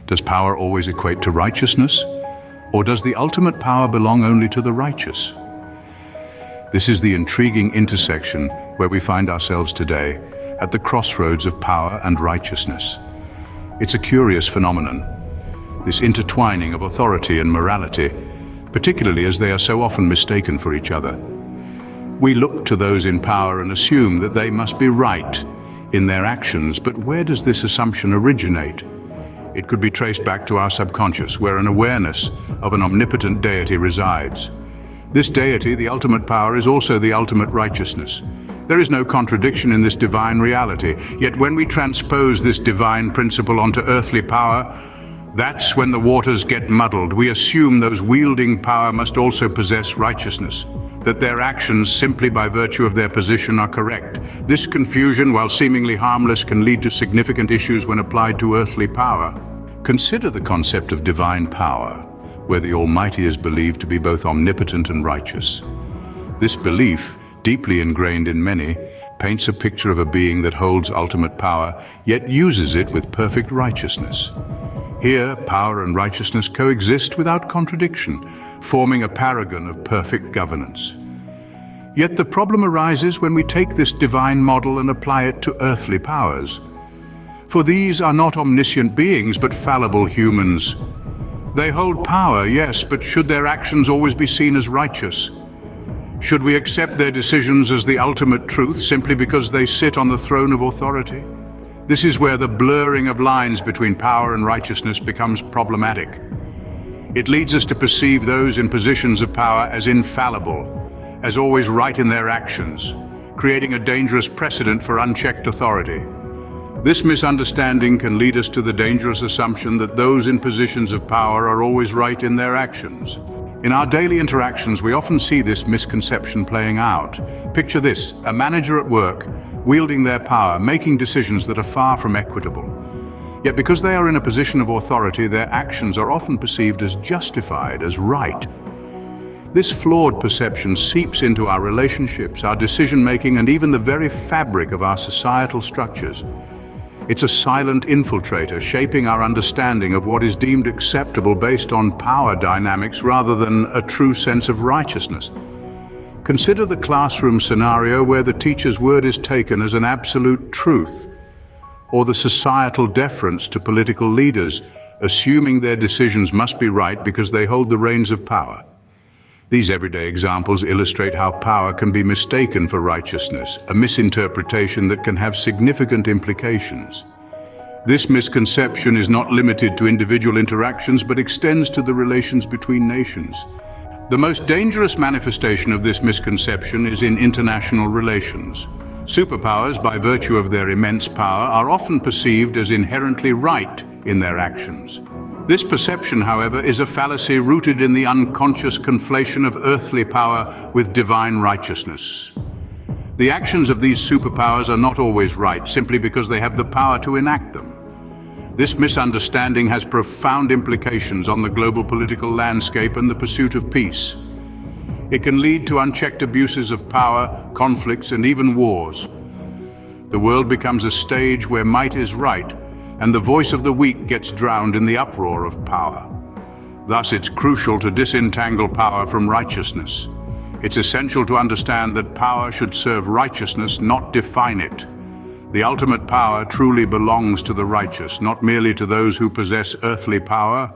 Does power always equate to righteousness? Or does the ultimate power belong only to the righteous? This is the intriguing intersection where we find ourselves today, at the crossroads of power and righteousness. It's a curious phenomenon, this intertwining of authority and morality, particularly as they are so often mistaken for each other. We look to those in power and assume that they must be right in their actions, but where does this assumption originate? It could be traced back to our subconscious, where an awareness of an omnipotent deity resides. This deity, the ultimate power, is also the ultimate righteousness. There is no contradiction in this divine reality, yet when we transpose this divine principle onto earthly power, that's when the waters get muddled. We assume those wielding power must also possess righteousness, that their actions, simply by virtue of their position, are correct. This confusion, while seemingly harmless, can lead to significant issues when applied to earthly power. Consider the concept of divine power, where the Almighty is believed to be both omnipotent and righteous. This belief, deeply ingrained in many, paints a picture of a being that holds ultimate power, yet uses it with perfect righteousness. Here, power and righteousness coexist without contradiction, forming a paragon of perfect governance. Yet the problem arises when we take this divine model and apply it to earthly powers. For these are not omniscient beings, but fallible humans. They hold power, yes, but should their actions always be seen as righteous? Should we accept their decisions as the ultimate truth simply because they sit on the throne of authority? This is where the blurring of lines between power and righteousness becomes problematic. It leads us to perceive those in positions of power as infallible, as always right in their actions, creating a dangerous precedent for unchecked authority. This misunderstanding can lead us to the dangerous assumption that those in positions of power are always right in their actions. In our daily interactions, we often see this misconception playing out. Picture this: a manager at work, wielding their power, making decisions that are far from equitable. Yet because they are in a position of authority, their actions are often perceived as justified, as right. This flawed perception seeps into our relationships, our decision-making, and even the very fabric of our societal structures. It's a silent infiltrator, shaping our understanding of what is deemed acceptable based on power dynamics rather than a true sense of righteousness. Consider the classroom scenario where the teacher's word is taken as an absolute truth, or the societal deference to political leaders, assuming their decisions must be right because they hold the reins of power. These everyday examples illustrate how power can be mistaken for righteousness, a misinterpretation that can have significant implications. This misconception is not limited to individual interactions, but extends to the relations between nations. The most dangerous manifestation of this misconception is in international relations. Superpowers, by virtue of their immense power, are often perceived as inherently right in their actions. This perception, however, is a fallacy rooted in the unconscious conflation of earthly power with divine righteousness. The actions of these superpowers are not always right, simply because they have the power to enact them. This misunderstanding has profound implications on the global political landscape and the pursuit of peace. It can lead to unchecked abuses of power, conflicts, and even wars. The world becomes a stage where might is right, and the voice of the weak gets drowned in the uproar of power. Thus, it's crucial to disentangle power from righteousness. It's essential to understand that power should serve righteousness, not define it. The ultimate power truly belongs to the righteous, not merely to those who possess earthly power.